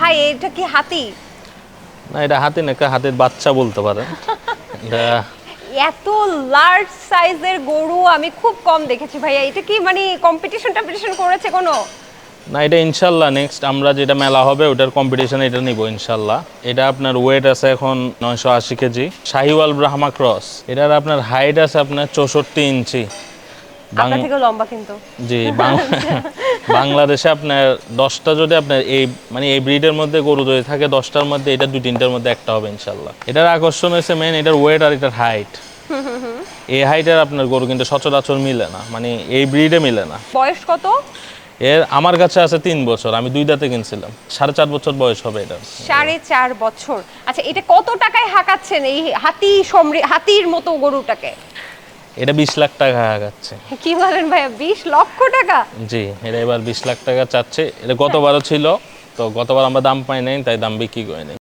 ভাই এটা কি হাতি? না এটা হাতি না, একটা হাতির বাচ্চা বলতে পারেন। এটা এত লার্জ সাইজের গরু আমি খুব কম দেখেছি ভাইয়া। এটা কি মানে কম্পিটিশন করেছে কোনো? না এটা ইনশাল্লাহ নেক্সট আমরা যেটা মেলা হবে ওটার কম্পিটিশন এটা নিব ইনশাল্লাহ। এটা আপনার ওয়েট আছে এখন 980 কেজি, শাহিওয়াল ব্রাহ্মা ক্রস। এটার আপনার হাইট আছে আপনার 64 ইঞ্চি। আপনার থেকেও লম্বা কিন্তু। জি বাংলাদেশে আপনার 10টা যদি আপনার এই মানে এই ব্রিডের মধ্যে গরু যদি থাকে 10টার মধ্যে এটা 2-3টার মধ্যে একটা হবে ইনশাল্লাহ। এটার আকর্ষণ হচ্ছে মেন এটার ওয়েট আর এটার হাইট। এই হাইটের আপনার গরু কিন্তু সচরাচর মিলে না, মানে এই ব্রিডে মিলে না। বয়স কত? এর আমার কাছে আছে 3 বছর, আমি 2 দাঁতে কিনছিলাম। 4.5 বছর বয়স হবে এটা। 4.5 বছর। আচ্ছা এটা কত টাকায় হাঁকাচ্ছেন এই হাতির মতো গরুটাকে? এটা 20 লাখ টাকা হাঁকাচ্ছে। কি বলেন ভাইয়া, 20 লক্ষ টাকা? জি এটা এবার 20 লাখ টাকা চাচ্ছে। এটা গতবারও ছিল, তো গতবার আমরা দাম পাই নাই তাই দাম বিক্রি করে নাই।